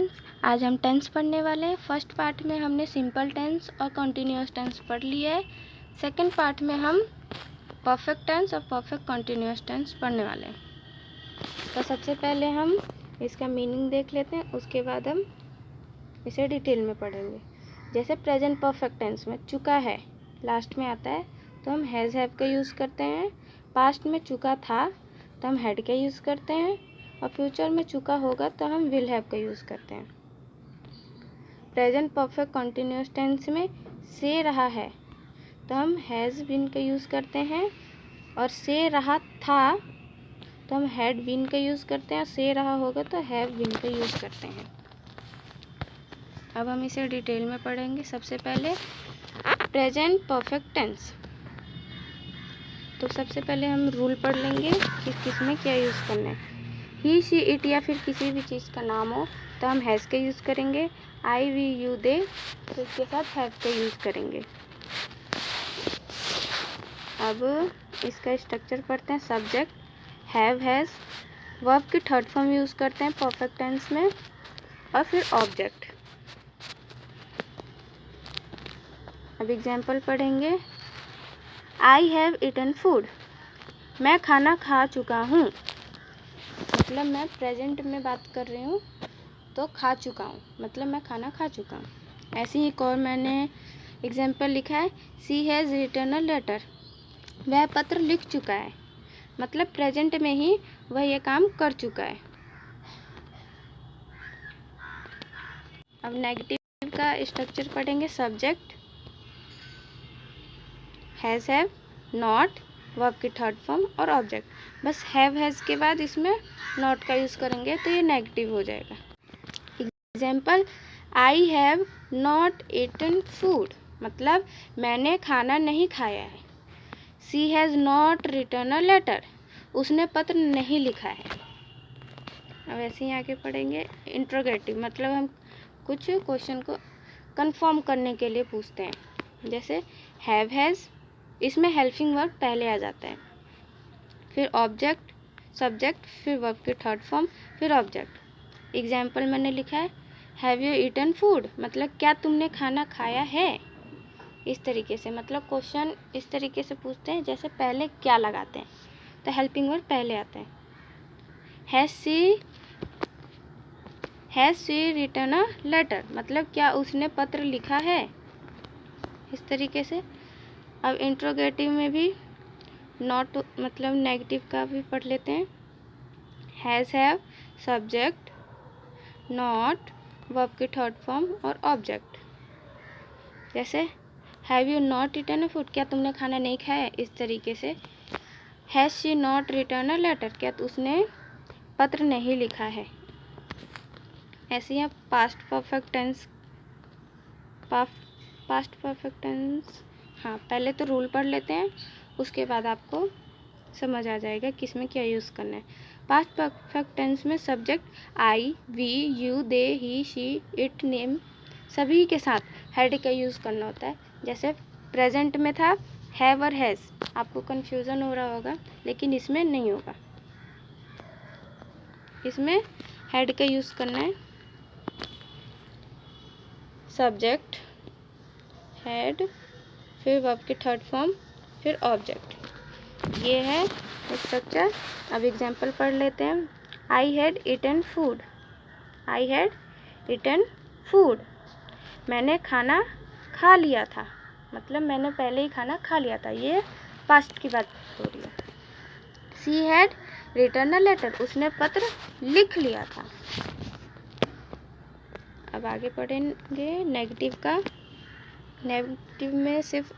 Students, आज हम tense पढ़ने वाले हैं। फर्स्ट पार्ट में हमने सिंपल टेंस और कंटिन्यूअस टेंस पढ़ लिया है। सेकंड पार्ट में हम परफेक्ट टेंस और परफेक्ट कंटिन्यूअस टेंस पढ़ने वाले हैं। तो सबसे पहले हम इसका मीनिंग देख लेते हैं, उसके बाद हम इसे डिटेल में पढ़ेंगे। जैसे प्रेजेंट परफेक्ट टेंस में चुका है लास्ट में आता है तो हम हैज़ हैव का यूज़ करते हैं। पास्ट में चुका था तो हम हैड का यूज़ करते हैं, और फ्यूचर में चुका होगा तो हम विल हैव का यूज़ करते हैं। प्रेजेंट परफेक्ट कंटिन्यूअस टेंस में से रहा है तो हम हैज़ बीन का यूज़ करते हैं, और से रहा था तो हम हैड बीन का यूज़ करते हैं, और से रहा होगा तो हैव बीन का यूज़ करते हैं। अब हम इसे डिटेल में पढ़ेंगे। सबसे पहले प्रेजेंट परफेक्ट टेंस। तो सबसे पहले हम रूल पढ़ लेंगे कि किस में क्या यूज़ करना है। ही शी इट या फिर किसी भी चीज़ का नाम हो तो हम हैज़ का यूज़ करेंगे। आई वी यू दे तो इसके साथ हैव का यूज़ करेंगे। अब इसका स्ट्रक्चर पढ़ते हैं। सब्जेक्ट हैव हैज़, वर्ब की थर्ड फॉर्म यूज़ करते हैं परफेक्ट टेंस में, और फिर ऑब्जेक्ट। अब एग्जाम्पल पढ़ेंगे। आई हैव ईटन फूड, मैं खाना खा चुका हूँ। मतलब मैं प्रेजेंट में बात कर रही हूँ तो खा चुका हूँ, मतलब मैं खाना खा चुका हूँ। ऐसे ही एक और मैंने एग्जाम्पल लिखा है। She has written a letter, वह पत्र लिख चुका है, मतलब प्रेजेंट में ही वह यह काम कर चुका है। अब नेगेटिव का स्ट्रक्चर पढ़ेंगे। Subject has have, not, verb की थर्ड फॉर्म और ऑब्जेक्ट। बस हैव हैज़ के बाद इसमें नॉट का यूज़ करेंगे तो ये नेगेटिव हो जाएगा। Example, I have not eaten food, मतलब मैंने खाना नहीं खाया है। She has not written a letter, उसने पत्र नहीं लिखा है। अब ऐसे ही आगे पढ़ेंगे। इंट्रोगेटिव मतलब हम कुछ क्वेश्चन को कंफर्म करने के लिए पूछते हैं। जैसे हैव हैज़, इसमें हेल्पिंग वर्ब पहले आ जाता है, फिर ऑब्जेक्ट, सब्जेक्ट, फिर वर्ब की थर्ड फॉर्म, फिर ऑब्जेक्ट। एग्जाम्पल मैंने लिखा है हैव यू ईटन फूड, मतलब क्या तुमने खाना खाया है। इस तरीके से मतलब क्वेश्चन इस तरीके से पूछते हैं जैसे पहले क्या लगाते हैं, तो हेल्पिंग वर्ब पहले आता है। Has she written a letter, मतलब क्या उसने पत्र लिखा है। इस तरीके से। अब इंट्रोगेटिव में भी नॉट मतलब नेगेटिव का भी पढ़ लेते हैं। Has have, subject, not, verb की थर्ड फॉर्म और ऑब्जेक्ट। जैसे have you not written a food, क्या तुमने खाना नहीं खाया। इस तरीके से has she not written a letter, क्या उसने पत्र नहीं लिखा है। ऐसे ही पास्ट परफेक्ट टेंस। हाँ, पहले तो रूल पढ़ लेते हैं, उसके बाद आपको समझ आ जाएगा कि इसमें क्या यूज़ करना है। पास्ट परफेक्ट टेंस में subject I, we, you, they, he, she, it, name सभी के साथ हैड का यूज़ करना होता है। जैसे प्रेजेंट में था हैव और हैज़, आपको कन्फ्यूज़न हो रहा होगा, लेकिन इसमें नहीं होगा। इसमें हैड का यूज़ करना है। सब्जेक्ट, हैड, फिर वर्ब की थर्ड फॉर्म, फिर ऑब्जेक्ट। ये है स्ट्रक्चर। अब एग्जाम्पल पढ़ लेते हैं। I had eaten food, I had eaten food, मैंने खाना खा लिया था, मतलब मैंने पहले ही खाना खा लिया था। ये पास्ट की बात हो रही है। She had written a letter, उसने पत्र लिख लिया था। अब आगे पढ़ेंगे नेगेटिव का। नेगेटिव में सिर्फ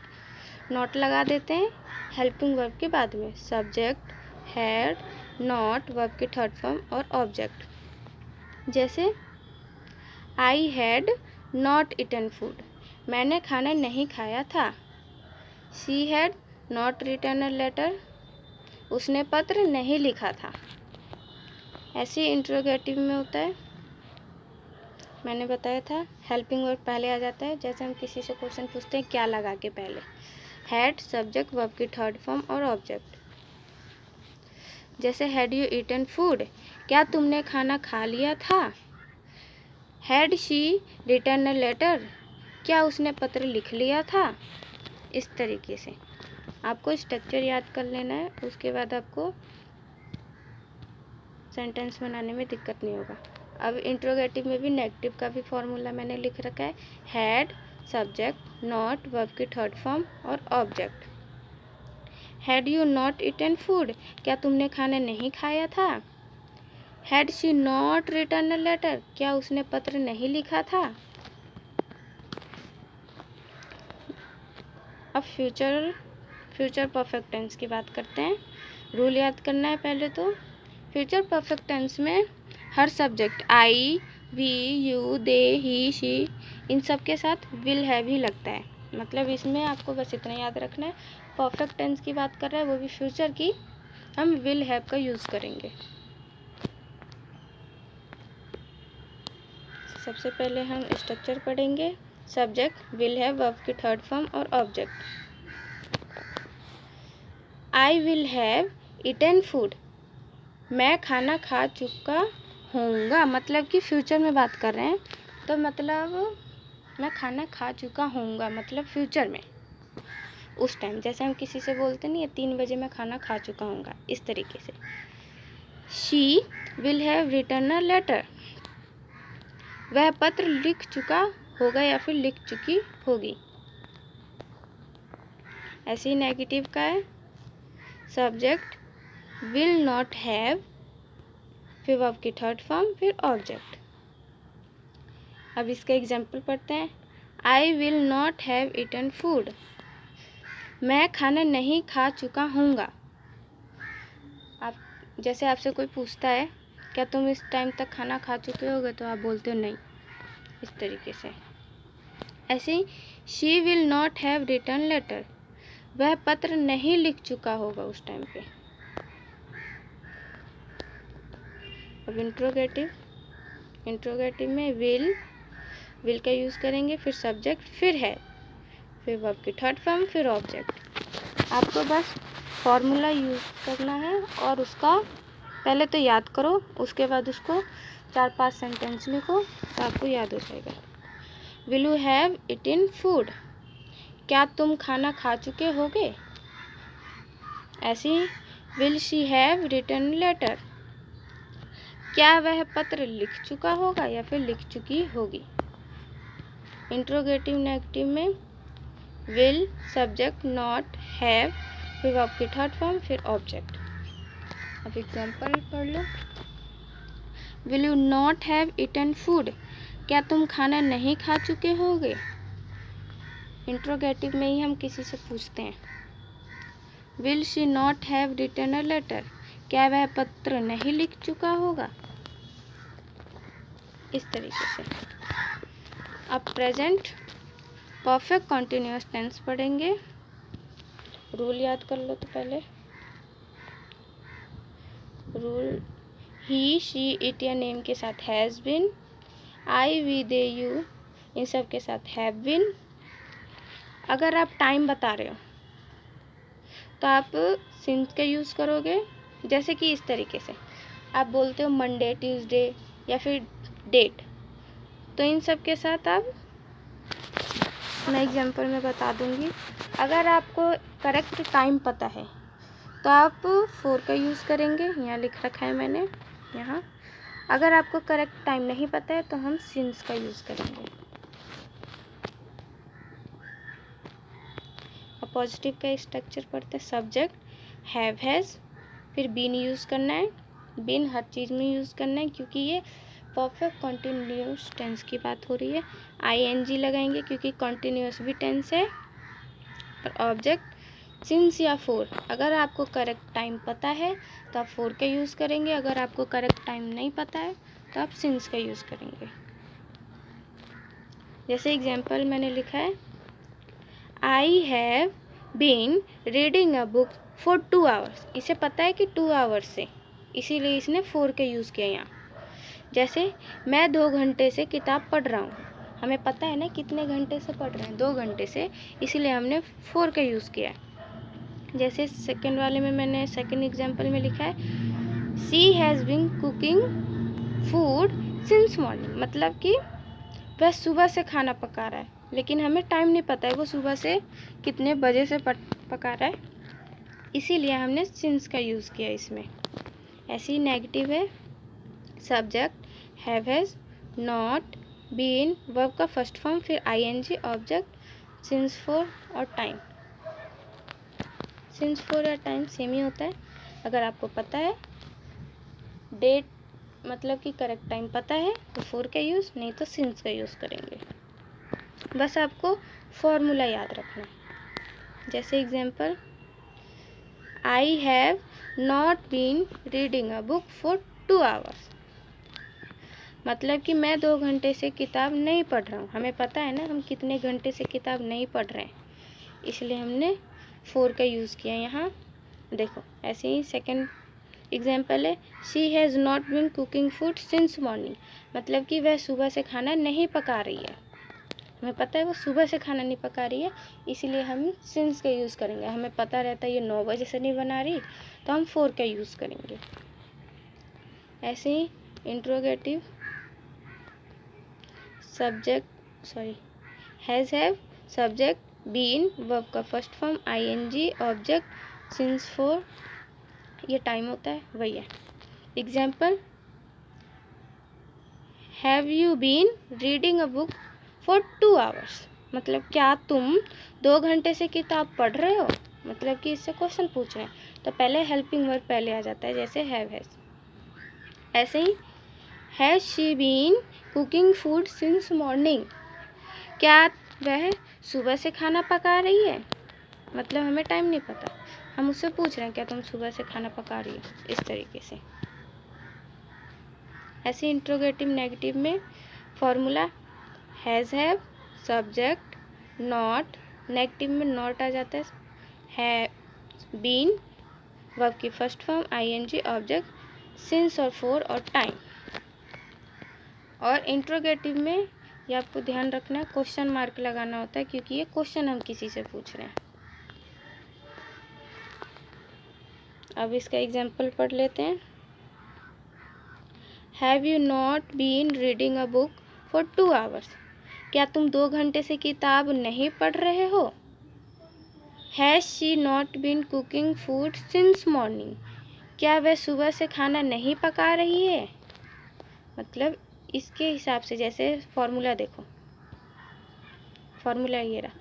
नॉट लगा देते हैं हेल्पिंग वर्ब के बाद में। सब्जेक्ट, हैड, नॉट, वर्ब की थर्ड फॉर्म और ऑब्जेक्ट। जैसे I had not eaten food, मैंने खाना नहीं खाया था। She had not written a letter, उसने पत्र नहीं लिखा था। ऐसे इंट्रोगेटिव में होता है, मैंने बताया था हेल्पिंग वर्ब पहले आ जाता है। जैसे हम किसी से क्वेश्चन पूछते हैं क्या लगा के पहले, हैड, सब्जेक्ट, वर्ब की थर्ड फॉर्म और ऑब्जेक्ट। जैसे हैड यू ईटन फूड, क्या तुमने खाना खा लिया था। Had she written a letter, क्या उसने पत्र लिख लिया था। इस तरीके से आपको स्ट्रक्चर याद कर लेना है, उसके बाद आपको सेंटेंस बनाने में दिक्कत नहीं होगा। अब इंट्रोगेटिव में भी नेगेटिव का भी फॉर्मूला मैंने लिख रखा है। हैड सब्जेक्ट नॉट वर्ब की थर्ड फॉर्म और object. Had you not eaten food, क्या तुमने खाना नहीं खाया था। Had she not written a letter, क्या उसने पत्र नहीं लिखा था। अब फ्यूचर परफेक्ट टेंस की बात करते हैं। रूल याद करना है पहले तो। फ्यूचर परफेक्ट टेंस में हर subject I, we, you, they, he, she इन सब के साथ विल हैव ही लगता है। मतलब इसमें आपको बस इतना याद रखना है, परफेक्ट टेंस की बात कर रहे हैं वो भी फ्यूचर की, हम विल हैव का यूज़ करेंगे। सबसे पहले हम स्ट्रक्चर पढ़ेंगे। सब्जेक्ट विल हैव, वर्ब की थर्ड फॉर्म और object. I will have eaten food, मैं खाना खा चुका होऊंगा, मतलब कि फ्यूचर में बात कर रहे हैं तो मतलब मैं खाना खा चुका होऊंगा मतलब फ्यूचर में, उस टाइम जैसे हम किसी से बोलते नहीं है 3 बजे मैं खाना खा चुका होऊंगा, इस तरीके से। She will have written a letter, वह पत्र लिख चुका होगा या फिर लिख चुकी होगी। ऐसे ही नेगेटिव का है, सब्जेक्ट विल नॉट हैव, फिर वर्ब की थर्ड फॉर्म फिर ऑब्जेक्ट। अब इसका एग्जाम्पल पढ़ते हैं। I will not have eaten food, मैं खाना नहीं खा चुका हूँगा। आप जैसे आपसे कोई पूछता है क्या तुम इस टाइम तक खाना खा चुके होगे, तो आप बोलते हो नहीं, इस तरीके से। ऐसे ही she will not have written letter, वह पत्र नहीं लिख चुका होगा उस टाइम पे। अब इंट्रोगेटिव में विल का यूज़ करेंगे, फिर सब्जेक्ट, फिर है, फिर वर्ब की थर्ड फॉर्म, फिर ऑब्जेक्ट। आपको बस फॉर्मूला यूज़ करना है और उसका पहले तो याद करो, उसके बाद उसको 4-5 सेंटेंस लिखो तो आपको याद हो जाएगा। Will you have eaten food, क्या तुम खाना खा चुके होगे। ऐसे ही will she have written letter, क्या वह पत्र लिख चुका होगा या फिर लिख चुकी होगी। इंट्रोगेटिव नेगेटिव में विल, सब्जेक्ट, नॉट, हैव, फिर वर्ब की थर्ड फॉर्म, फिर ऑब्जेक्ट। अब एग्जाम्पल पढ़ लो। Will you not have eaten food, क्या तुम खाना नहीं खा चुके होगे। इंट्रोगेटिव में ही हम किसी से पूछते हैं। Will she not have written a letter, क्या वह पत्र नहीं लिख चुका होगा, इस तरीके से। अब प्रेजेंट परफेक्ट कॉन्टिन्यूअस टेंस पढ़ेंगे। रूल याद कर लो तो पहले। रूल ही, शी, इट या नेम के साथ has been, I, we, they, you इन सब के साथ हैव बीन। अगर आप टाइम बता रहे हो तो आप सिंस का यूज़ करोगे, जैसे कि इस तरीके से आप बोलते हो मंडे, ट्यूसडे या फिर डेट, तो इन सब के साथ आप, मैं एग्जांपल में बता दूंगी। अगर आपको करेक्ट टाइम पता है तो आप 4 का यूज़ करेंगे, यहाँ लिख रखा है मैंने यहाँ। अगर आपको करेक्ट टाइम नहीं पता है तो हम सिंस का यूज़ करेंगे। अब पॉजिटिव का स्ट्रक्चर पढ़ते हैं। सब्जेक्ट हैव, हैज़, फिर बीन यूज़ करना है। बीन हर चीज़ में यूज़ करना है क्योंकि ये परफेक्ट कॉन्टिन्यूस टेंस की बात हो रही है। ING लगाएंगे क्योंकि कॉन्टिन्यूस भी टेंस है। और ऑब्जेक्ट सिंस या फोर, अगर आपको करेक्ट टाइम पता है तो आप 4 का यूज़ करेंगे, अगर आपको करेक्ट टाइम नहीं पता है तो आप सिंस का यूज़ करेंगे। जैसे एग्जाम्पल मैंने लिखा है, I have been reading a book for 2 hours. इसे पता है कि 2 आवर्स से, इसीलिए इसने 4 का यूज़ किया यहाँ। जैसे मैं 2 घंटे से किताब पढ़ रहा हूँ, हमें पता है ना कितने घंटे से पढ़ रहे हैं, 2 घंटे से, इसीलिए हमने 4 का यूज़ किया है। जैसे सेकंड वाले में मैंने सेकंड एग्जांपल में लिखा है, she has been cooking food since morning, मतलब कि वह सुबह से खाना पका रहा है, लेकिन हमें टाइम नहीं पता है वो सुबह से कितने बजे से पका रहा है, इसीलिए हमने सिंस का यूज़ किया इसमें। ऐसे ही नेगेटिव है subject, have, has, not, been, verb का फर्स्ट फॉर्म, फिर आईएनजी, ऑब्जेक्ट, सिंस, फॉर और टाइम। सिंस, फॉर या टाइम सेम ही होता है। अगर आपको पता है डेट मतलब कि करेक्ट टाइम पता है तो फॉर का यूज़, नहीं तो सिंस का यूज़ करेंगे। बस आपको फॉर्मूला याद रखना है। जैसे example, I have not been reading a book for 2 hours. मतलब कि मैं 2 घंटे से किताब नहीं पढ़ रहा हूँ। हमें पता है ना हम कितने घंटे से किताब नहीं पढ़ रहे हैं, इसलिए हमने फॉर का यूज़ किया यहाँ। देखो ऐसे ही सेकंड एग्जांपल है, she has not been cooking food since morning. मतलब कि वह सुबह से खाना नहीं पका रही है। हमें पता है वो सुबह से खाना नहीं पका रही है, इसीलिए हम सिंस का यूज़ करेंगे। हमें पता रहता है ये 9 बजे से नहीं बना रही, तो हम फॉर का यूज़ करेंगे। ऐसे ही interrogative subject has, have, subject, been, verb का first form, ING, object, since, for, ये टाइम होता है वही है। Example, have you been reading a book for 2 hours. मतलब क्या तुम 2 घंटे से किताब पढ़ रहे हो, मतलब कि इससे क्वेश्चन पूछ रहे हैं, तो पहले हेल्पिंग वर्ब पहले आ जाता है, जैसे हैव, हैज़। ऐसे ही has she been cooking food since morning. क्या वह सुबह से खाना पका रही है, मतलब हमें टाइम नहीं पता, हम उससे पूछ रहे हैं क्या तुम सुबह से खाना पका रही हो, इस तरीके से। ऐसे इंट्रोगेटिव नेगेटिव में formula has, have, subject, not, negative में नॉट आ जाता है बीन, वर्ब की first form, ING, object, since और फॉर और टाइम। और इंट्रोगेटिव में ये आपको ध्यान रखना है, क्वेश्चन मार्क लगाना होता है, क्योंकि ये क्वेश्चन हम किसी से पूछ रहे हैं। अब इसका एग्जाम्पल पढ़ लेते हैं। Have you not been reading a book for 2 hours. क्या तुम 2 घंटे से किताब नहीं पढ़ रहे हो। Has she not been cooking food since morning. क्या वह सुबह से खाना नहीं पका रही है। मतलब इसके हिसाब से, जैसे फॉर्मूला देखो, फॉर्मूला ये रहा,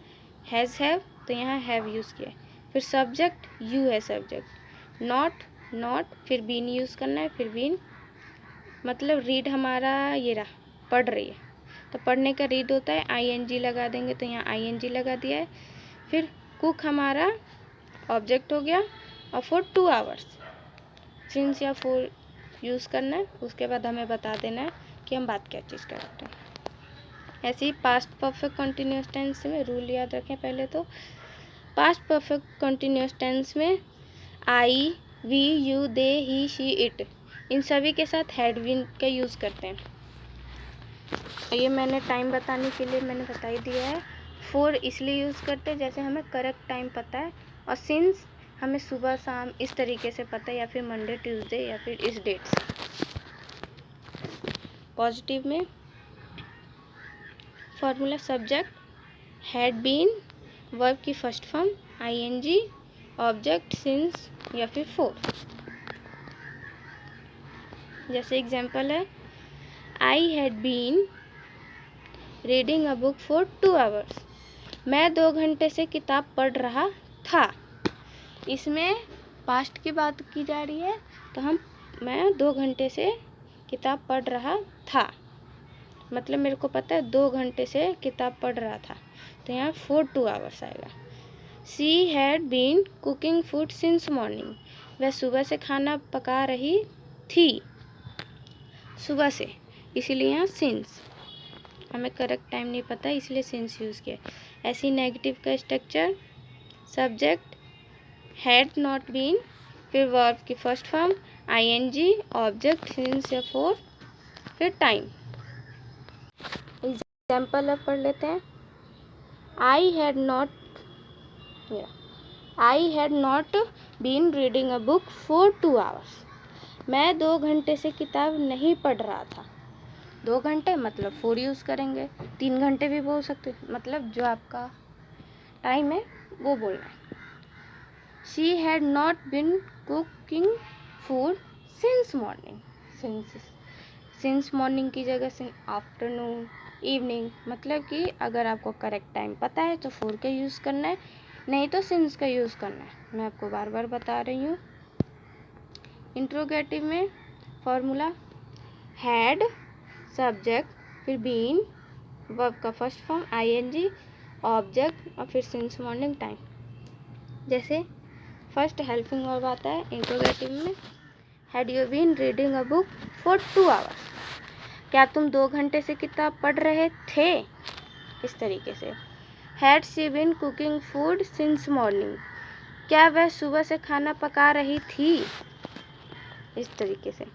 हैज़, हैव, तो यहाँ हैव यूज़ किया है, फिर सब्जेक्ट यू है सब्जेक्ट, नॉट, फिर बीन यूज़ करना है, फिर बीन, मतलब रीड हमारा ये रहा, पढ़ रही है, तो पढ़ने का रीड होता है, आईएनजी लगा देंगे, तो यहाँ आईएनजी लगा दिया है। फिर कुक हमारा ऑब्जेक्ट हो गया, और फॉर 2 आवर्स सिंस या फॉर यूज़ करना है। उसके बाद हमें बता देना है कि हम बात क्या चीज़ करते हैं। ऐसे ही पास्ट परफेक्ट कंटिन्यूअस टेंस में रूल याद रखें। पहले तो पास्ट परफेक्ट कंटिन्यूअस टेंस में I, we, you, they, he, she, it, इन सभी के साथ हैड बीन का यूज़ करते हैं। ये मैंने टाइम बताने के लिए मैंने बता ही दिया है। फॉर इसलिए यूज़ करते हैं जैसे हमें करेक्ट टाइम पता है, और सिंस हमें सुबह शाम इस तरीके से पता है, या फिर मंडे ट्यूसडे, या फिर इस डेट से। पॉजिटिव में formula subject had been, verb की first form, ING, object, since या फिर फॉर। जैसे एग्जांपल है, I had been reading a book for 2 hours. मैं 2 घंटे से किताब पढ़ रहा था। इसमें पास्ट की बात की जा रही है, तो मैं 2 घंटे से किताब पढ़ रहा था, मतलब मेरे को पता है 2 घंटे से किताब पढ़ रहा था, तो यहाँ फॉर 2 आवर्स आएगा। She had been cooking food since morning. वह सुबह से खाना पका रही थी, सुबह से, इसीलिए यहाँ सिंस। हमें करेक्ट टाइम नहीं पता, इसलिए सिंस यूज़ किया। ऐसी नेगेटिव का structure, subject had not been, फिर वर्ब की first form, ING, object, since या फॉर, फिर टाइम। एग्जाम्पल अब पढ़ लेते हैं। I had not been reading a book for 2 hours. मैं 2 घंटे से किताब नहीं पढ़ रहा था। 2 घंटे मतलब 4 यूज़ करेंगे, 3 घंटे भी बोल सकते, मतलब जो आपका टाइम है वो बोलना है। She had not been cooking food since morning. Since morning की जगह से आफ्टरनून, इवनिंग, मतलब कि अगर आपको करेक्ट टाइम पता है तो 4 का यूज़ करना है, नहीं तो सिंस का यूज़ करना है। मैं आपको बार बार बता रही हूँ। इंट्रोगेटिव में फॉर्मूला हैड, सब्जेक्ट, फिर बीन, वर्ब का फर्स्ट फॉर्म आईएनजी, ऑब्जेक्ट और फिर सिंस मॉर्निंग टाइम। जैसे फर्स्ट हेल्पिंग वर्ब आता है इंट्रोगेटिव में, had you been reading a book for 2 hours. क्या तुम 2 घंटे से किताब पढ़ रहे थे, इस तरीके से। Had she been cooking food since morning. क्या वह सुबह से खाना पका रही थी, इस तरीके से।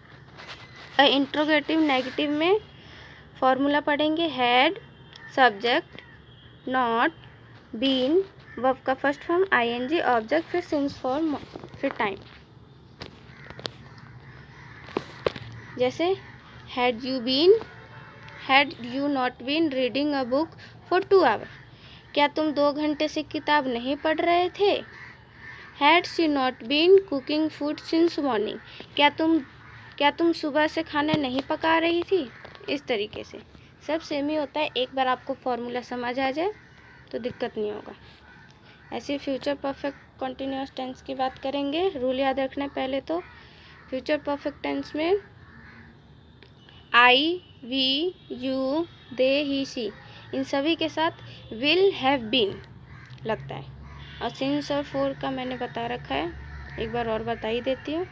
इंट्रोगेटिव नेगेटिव में फॉर्मूला पढ़ेंगे had, subject, not, been, verb का फर्स्ट फॉर्म आईएनजी, ऑब्जेक्ट, फिर सिंस फॉर्म, फिर टाइम। जैसे had you not been reading a book for 2 hour. क्या तुम 2 घंटे से किताब नहीं पढ़ रहे थे। Had she not been cooking food since morning. क्या तुम सुबह से खाना नहीं पका रही थी, इस तरीके से। सब सेम ही होता है, एक बार आपको फॉर्मूला समझ आ जाए तो दिक्कत नहीं होगा। ऐसे फ्यूचर परफेक्ट कंटिन्यूअस टेंस की बात करेंगे। रूल याद रखना पहले तो, फ्यूचर परफेक्ट टेंस में आई, वी, यू, दे, ही, सी, इन सभी के साथ विल, हैव बीन लगता है। और सिंस और फॉर का मैंने बता रखा है, एक बार और बता ही देती हूँ।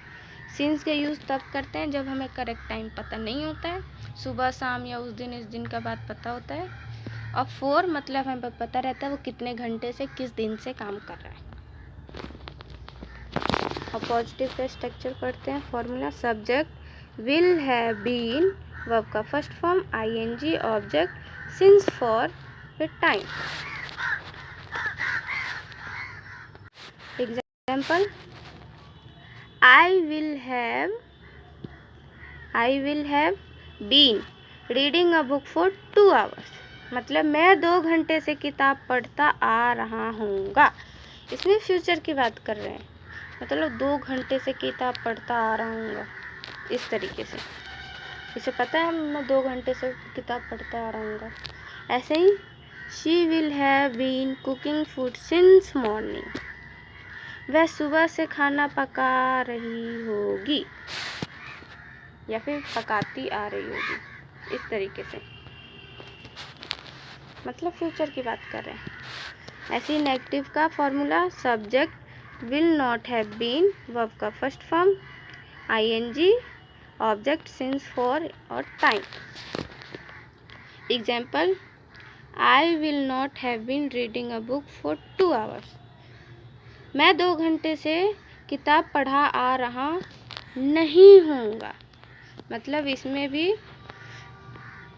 सिंस का यूज़ तब करते हैं जब हमें करेक्ट टाइम पता नहीं होता है, सुबह शाम या उस दिन इस दिन का बात पता होता है। और फॉर मतलब हमें पता रहता है वो कितने घंटे से किस दिन से काम कर रहा है। और पॉजिटिव का स्ट्रक्चर पढ़ते हैं। Formula subject will have been, verb का first form ING, object, since for, फिर time. Example I will have been reading a book for 2 hours. मतलब मैं 2 घंटे से किताब पढ़ता आ रहा हूँगा। इसमें फ्यूचर की बात कर रहे हैं, मतलब 2 घंटे से किताब पढ़ता आ रहा हूँगा, इस तरीके से। इसे पता है मैं 2 घंटे से किताब पढ़ता आ रहा हूँगा। ऐसे ही she will have been cooking food since morning. वह सुबह से खाना पका रही होगी या फिर पकाती आ रही होगी, इस तरीके से, मतलब फ्यूचर की बात कर रहे हैं। ऐसे ही नेगेटिव का formula subject will not have been, verb का first form ING, object, since, for और time. Example I will not have been reading a book for 2 hours. मैं 2 घंटे से किताब पढ़ा आ रहा नहीं हूँगा। मतलब इसमें भी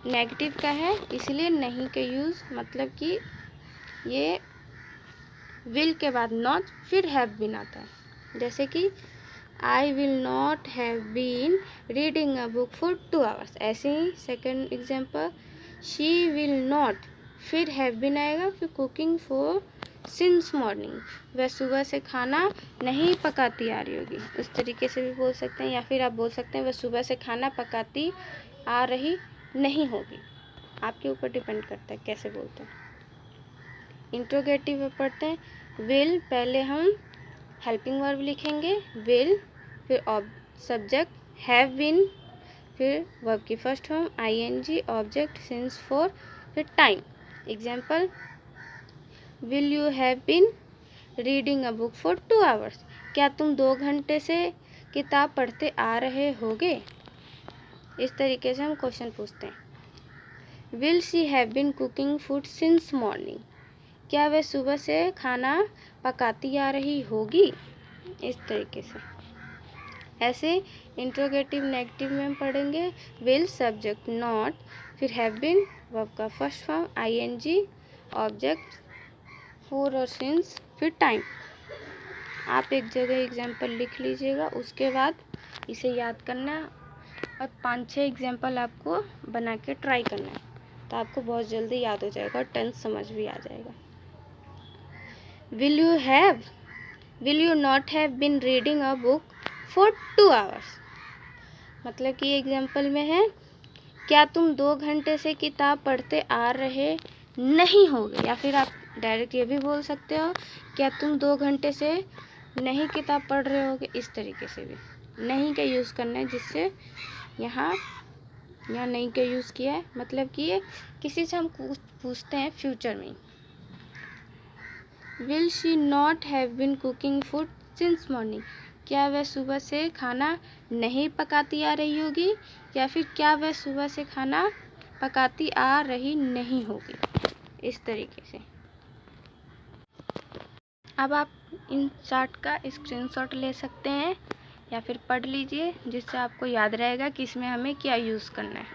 नेगेटिव का है, इसलिए नहीं के यूज़, मतलब कि ये विल के बाद नॉट, फिर हैव बीन आता है। जैसे कि I will not have been reading a book for 2 hours. ऐसे ही second example she will not, फिर हैव बीन आएगा, फिर कुकिंग फॉर सिंस मॉर्निंग। वह सुबह से खाना नहीं पकाती आ रही होगी, इस तरीके से भी बोल सकते हैं। या फिर आप बोल सकते हैं वह सुबह से खाना पकाती आ रही नहीं होगी। आपके ऊपर डिपेंड करता है कैसे बोलते हैं। इंट्रोगेटिव में पढ़ते हैं विल, पहले हम हेल्पिंग वर्ब लिखेंगे विल, फिर सब्जेक्ट हैव बीन, फिर वर्ब की first form ING, object, since, for, फिर time. Example will you have been reading a book for 2 hours. क्या तुम 2 घंटे से किताब पढ़ते आ रहे होगे, इस तरीके से हम क्वेश्चन पूछते हैं। Will she have been cooking food since morning. क्या वह सुबह से खाना पकाती आ रही होगी, इस तरीके से। ऐसे इंट्रोगेटिव नेगेटिव में हम पढ़ेंगे विल, सब्जेक्ट नॉट, फिर हैव बीन, वर्ब का first form ING, object, for और सिंस, फिर टाइम। आप एक जगह एग्जाम्पल लिख लीजिएगा, उसके बाद इसे याद करना और और 5-6 एग्जाम्पल आपको बना के ट्राई करना है, तो आपको बहुत जल्दी याद हो जाएगा और टेंस समझ भी आ जाएगा। Will you not have been reading a book for 2 hours. मतलब कि एग्जाम्पल में है, क्या तुम 2 घंटे से किताब पढ़ते आ रहे नहीं होगे, या फिर आप डायरेक्ट ये भी बोल सकते हो, क्या तुम 2 घंटे से नहीं किताब पढ़ रहे होगे। इस तरीके से भी नहीं का यूज़ करना है, जिससे यहाँ नहीं का यूज़ किया है, मतलब कि ये किसी से हम पूछते हैं फ्यूचर में। Will she not have been cooking food since morning. क्या वह सुबह से खाना नहीं पकाती आ रही होगी, या फिर क्या वह सुबह से खाना पकाती आ रही नहीं होगी। इस तरीके से अब आप इन चार्ट का स्क्रीनशॉट ले सकते हैं या फिर पढ़ लीजिए, जिससे आपको याद रहेगा कि इसमें हमें क्या यूज़ करना है।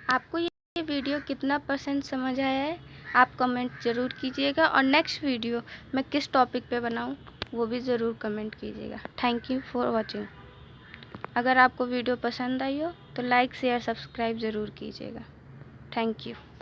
आपको ये वीडियो कितना % समझ आया है, आप कमेंट ज़रूर कीजिएगा, और नेक्स्ट वीडियो मैं किस टॉपिक पे बनाऊं वो भी ज़रूर कमेंट कीजिएगा। Thank you for watching. अगर आपको वीडियो पसंद आई हो तो लाइक शेयर सब्सक्राइब ज़रूर कीजिएगा। Thank you.